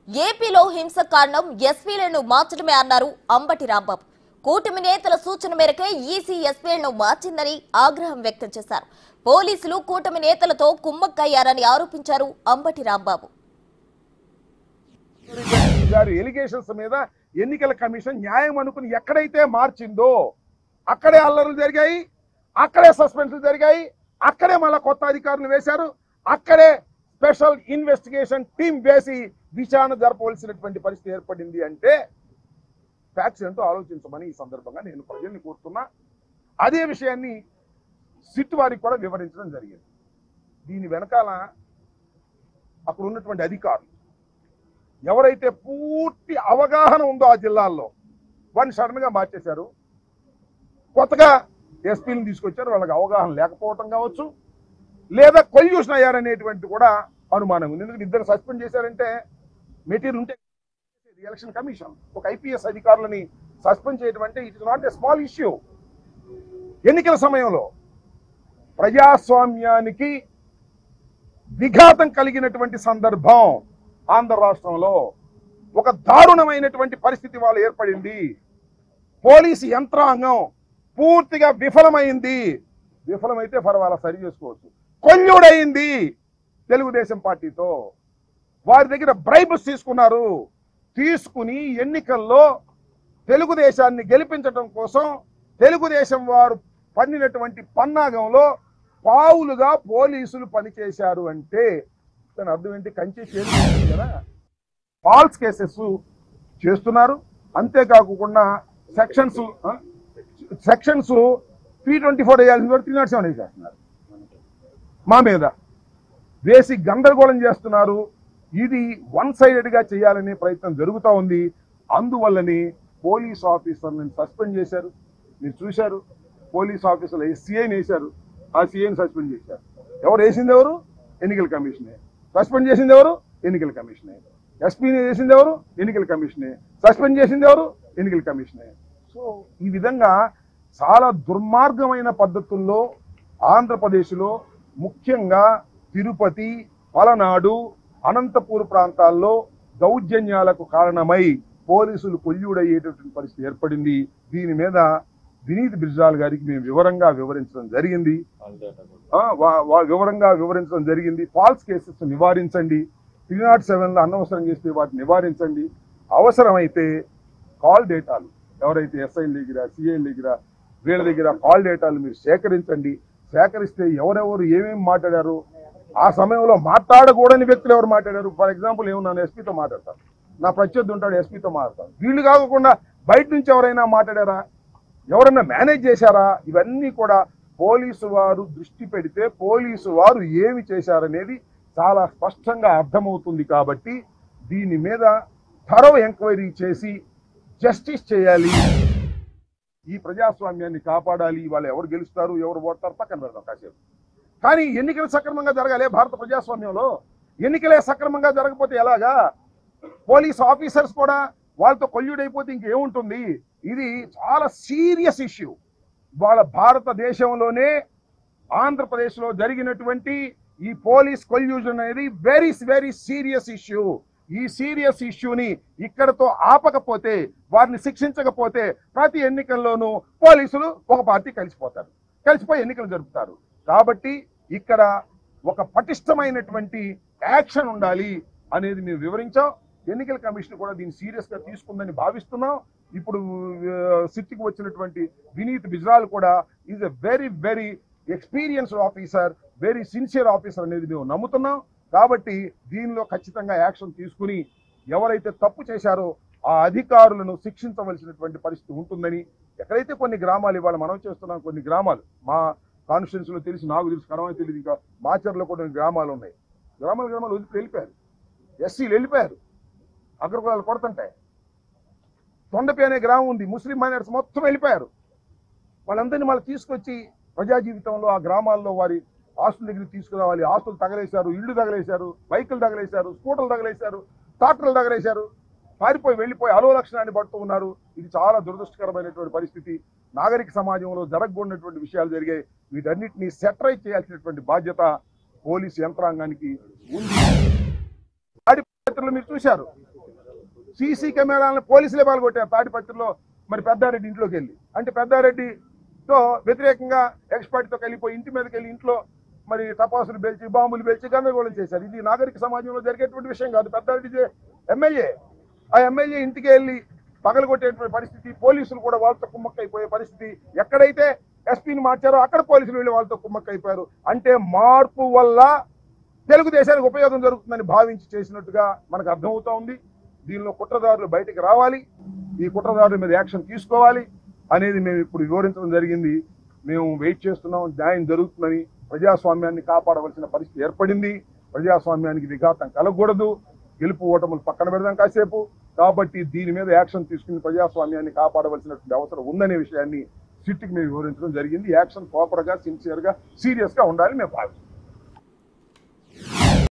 ఏపీలో హింస కారణం ఎస్పీలను మార్చడమే అన్నారు అంబటి రాంబాబు. కూటమి నేతల సూచన మేరకే ఈసీ ఎస్పీలను మార్చిందని ఆగ్రహం వ్యక్తం చేశారు. పోలీసులు కూటమి నేతలతో కుమ్మక్కయ్యారని ఆరోపించారు అంబటి రాంబాబు. ఎలిగేషన్స్ మీద ఎన్నికల కమిషన్ న్యాయం అనుకుని ఎక్కడైతే మార్చిందో అక్కడే అల్లర్లు జరిగాయి, అక్కడే సస్పెన్షన్ జరిగాయి, అక్కడే మళ్ళా కొత్త అధికారులు వేశారు, అక్కడే స్పెషల్ ఇన్వెస్టిగేషన్ టీం వేసి విచారణ జరపవలసినటువంటి పరిస్థితి ఏర్పడింది. అంటే ఫ్యాక్ట్స్ ఏంటో ఆలోచించమని ఈ సందర్భంగా నేను ప్రజల్ని కోరుతున్నా. అదే విషయాన్ని సిట్ వారికి కూడా వివరించడం జరిగింది. దీని వెనకాల అక్కడ ఉన్నటువంటి అధికారులు ఎవరైతే పూర్తి అవగాహన ఉందో ఆ జిల్లాల్లో వారిని సడన్గా మార్చేశారు. కొత్తగా ఎస్పీలను తీసుకొచ్చారు. వాళ్ళకి అవగాహన లేకపోవటం కావచ్చు, లేదా కొల్యూషన్ అయ్యారనేటువంటి కూడా అనుమానం ఉంది. ఎందుకంటే ఇద్దరు సస్పెండ్ చేశారంటే మెటీరియల్ ఉంటే ఎలక్షన్ కమిషన్ ఒక ఐపీఎస్ అధికారులని సస్పెండ్ చేయడం అంటే it is not a small issue. ఎన్నికల సమయంలో ప్రజాస్వామ్యానికి విఘాతం కలిగినటువంటి సందర్భం ఆంధ్ర రాష్ట్రంలో ఒక దారుణమైనటువంటి పరిస్థితి వాళ్ళు ఏర్పడింది. పోలీసు యంత్రాంగం పూర్తిగా విఫలమైంది. విఫలమైతే పర్వాలా సరి చేసుకోవచ్చు. కొల్లుడైంది తెలుగుదేశం పార్టీతో. వారి దగ్గర బ్రైబ్స్ తీసుకున్నారు. తీసుకుని ఎన్నికల్లో తెలుగుదేశాన్ని గెలిపించడం కోసం తెలుగుదేశం వారు పన్నినటువంటి పన్నాగంలో పావులుగా పోలీసులు పనిచేశారు. అంటే దాని అర్థం ఏంటి? కంచె చేరుకుంటుంది కదా. ఫాల్స్ కేసెస్ చేస్తున్నారు. అంతేకాకుండా సెక్షన్స్ 324 వేయాల్సింది కూడా 307 వేసేస్తున్నారు. మా మీద వేసి గందరగోళం చేస్తున్నారు. ఇది వన్ సైడెడ్గా చేయాలనే ప్రయత్నం జరుగుతూ ఉంది. అందువల్లనే పోలీస్ ఆఫీసర్ని సస్పెండ్ చేశారు. మీరు చూశారు, పోలీస్ ఆఫీసర్లు సిఐని వేశారు, ఆ సిఐని సస్పెండ్ చేశారు. ఎవరు వేసింది? ఎవరు? ఎన్నికల కమిషనే. సస్పెండ్ చేసింది ఎవరు? ఎన్నికల కమిషనే. ఎస్పీని వేసింది ఎవరు? ఎన్నికల కమిషనే. సస్పెండ్ చేసింది ఎవరు? ఎన్నికల కమిషనే. సో ఈ విధంగా చాలా దుర్మార్గమైన పద్ధతుల్లో ఆంధ్రప్రదేశ్లో ముఖ్యంగా తిరుపతి, పలనాడు, అనంతపూర్ ప్రాంతాల్లో దౌర్జన్యాలకు కారణమై పోలీసులు కొల్లుడయ్యేటటువంటి పరిస్థితి ఏర్పడింది. దీని మీద వినీత్ బిర్జాల్ గారికి మేము వివరంగా వివరించడం జరిగింది. ఫాల్స్ కేసెస్ నివారించండి, 307లో అనవసరం చేస్తే వాటిని నివారించండి. అవసరమైతే కాల్ డేటాలు ఎవరైతే ఎస్ఐల దగ్గర, సిఐల దగ్గర, వీళ్ళ దగ్గర కాల్ డేటాలు మీరు సేకరించండి. సేకరిస్తే ఎవరెవరు ఏమేమి మాట్లాడారు, ఆ సమయంలో మాట్లాడకూడని వ్యక్తులు ఎవరు మాట్లాడారు. ఫర్ ఎగ్జాంపుల్ ఏమన్నా ఎస్పీతో మాట్లాడతారు, నా ప్రత్యర్థి ఉంటాడు ఎస్పీతో మాట్లాడతారు. వీళ్ళు కాకుండా బయట నుంచి ఎవరైనా మాట్లాడారా, ఎవరైనా మేనేజ్ చేశారా, ఇవన్నీ కూడా పోలీసు వారు దృష్టి పెడితే పోలీసు వారు ఏమి చేశారనేది చాలా స్పష్టంగా అర్థమవుతుంది. కాబట్టి దీని మీద థరో ఎంక్వైరీ చేసి జస్టిస్ చేయాలి. ఈ ప్రజాస్వామ్యాన్ని కాపాడాలి. వాళ్ళు ఎవరు గెలుస్తారు, ఎవరు ఓడతారు పక్కన పెడతాం కాసేపు. కానీ ఎన్నికలు సక్రమంగా జరగాలి. భారత ప్రజాస్వామ్యంలో ఎన్నికలే సక్రమంగా జరగకపోతే ఎలాగా? పోలీస్ ఆఫీసర్స్ కూడా వాళ్ళతో కొల్లుడైపోతే ఇంకేముంటుంది? ఇది చాలా సీరియస్ ఇష్యూ. వాళ్ళ భారతదేశంలోనే ఆంధ్రప్రదేశ్లో జరిగినటువంటి ఈ పోలీస్ కొల్యూజన్ అనేది వెరీ వెరీ సీరియస్ ఇష్యూ. ఈ సీరియస్ ఇష్యూని ఇక్కడతో ఆపకపోతే, వారిని శిక్షించకపోతే ప్రతి ఎన్నికల్లోనూ పోలీసులు ఒక పార్టీ కలిసిపోయి ఎన్నికలు జరుపుతారు. కాబట్టి ఇక్కడ ఒక పటిష్టమైనటువంటి యాక్షన్ ఉండాలి అనేది మేము వివరించాం. ఎన్నికల కమిషన్ కూడా దీన్ని సీరియస్గా తీసుకుందని భావిస్తున్నాం. ఇప్పుడు సిట్కి వచ్చినటువంటి వినీత్ బిజ్రాల్ కూడా is a very very experienced officer, very sincere officer అనేది మేము నమ్ముతున్నాం. కాబట్టి దీనిలో ఖచ్చితంగా యాక్షన్ తీసుకుని ఎవరైతే తప్పు చేశారో ఆ అధికారులను శిక్షించవలసినటువంటి పరిస్థితి ఉంటుందని, ఎక్కడైతే కొన్ని గ్రామాలు ఇవాళ మనం చేస్తున్నాం, కొన్ని గ్రామాలు మా కాన్స్టిట్యున్సీలో నాకు తెలుసు, కడవని తెలియదు, ఇంకా మాచర్లో కూడా గ్రామాలు ఉన్నాయి. గ్రామాలు వదిలిపెట్టి వెళ్ళిపోయారు. ఎస్సీలు వెళ్ళిపోయారు. అగ్రకులాలు కొడుతుంటాయి. తొండపి అనే గ్రామం ఉంది, ముస్లిం మైనారిటీస్ మొత్తం వెళ్ళిపోయారు. వాళ్ళందరినీ మళ్ళీ తీసుకొచ్చి ప్రజా జీవితంలో ఆ గ్రామాల్లో వారి ఆస్తుల దగ్గర తీసుకురావాలి. ఆస్తులు తగలేశారు, ఇళ్ళు తగలేశారు, బైకులు తగలేశారు, స్కూటర్లు తగలేశారు, ట్రాక్టర్లు తగలేశారు. వెళ్ళిపోయి అలో లక్షణాన్ని పడుతూ ఉన్నారు. ఇది చాలా దురదృష్టకరమైనటువంటి పరిస్థితి. నాగరిక సమాజంలో జరగకూడనటువంటి విషయాలు జరిగాయి. వీటన్నిటినీ సెటరైజ్ చేయాల్సినటువంటి బాధ్యత పోలీసు యంత్రాంగానికి ఉంది. మీరు చూశారు, సీసీ కెమెరాలను పోలీసులే పాల్గొట్టారు తాడిపత్రిలో. మరి పెద్దారెడ్డి ఇంట్లోకి వెళ్ళి అంటే పెద్దారెడ్డితో వ్యతిరేకంగా ఎక్స్పర్ట్తో వెళ్ళిపోయి ఇంటి మీదకి వెళ్ళి ఇంట్లో మరి టపాసులు పేల్చి బాంబులు పేల్చి గందరగోళం చేశారు. ఇది నాగరిక సమాజంలో జరిగేటువంటి విషయం కాదు. పెద్దారెడ్డి ఎమ్మెల్యే, ఆ ఎమ్మెల్యే ఇంటికి వెళ్ళి పగలగొట్టేటువంటి పరిస్థితి, పోలీసులు కూడా వాళ్ళతో కుమ్మక్కైపోయే పరిస్థితి. ఎక్కడైతే ఎస్పీని మార్చారో అక్కడ పోలీసులు వెళ్ళి వాళ్ళతో కుమ్మక్కైపోయారు. అంటే మార్పు వల్ల తెలుగుదేశానికి ఉపయోగం జరుగుతుందని భావించి చేసినట్టుగా మనకు అర్థమవుతా ఉంది. దీనిలో కుట్రదారులు బయటికి రావాలి, ఈ కుట్రదారుల మీద యాక్షన్ తీసుకోవాలి అనేది మేము ఇప్పుడు వివరించడం జరిగింది. మేము వెయిట్ చేస్తున్నాం, న్యాయం జరుగుతుందని. ప్రజాస్వామ్యాన్ని కాపాడవలసిన పరిస్థితి ఏర్పడింది. ప్రజాస్వామ్యానికి విఘాతం కలగకూడదు. గెలుపు ఓటములు పక్కన పెడదాం కాసేపు. కాబట్టి దీని మీద యాక్షన్ తీసుకుని ప్రజాస్వామ్యాన్ని కాపాడవలసినటువంటి అవసరం ఉందనే విషయాన్ని సిట్కి మేము వివరించడం జరిగింది. యాక్షన్ ప్రాపర్గా, సిన్సియర్గా, సీరియస్గా ఉండాలని మేము భావిస్తున్నాం.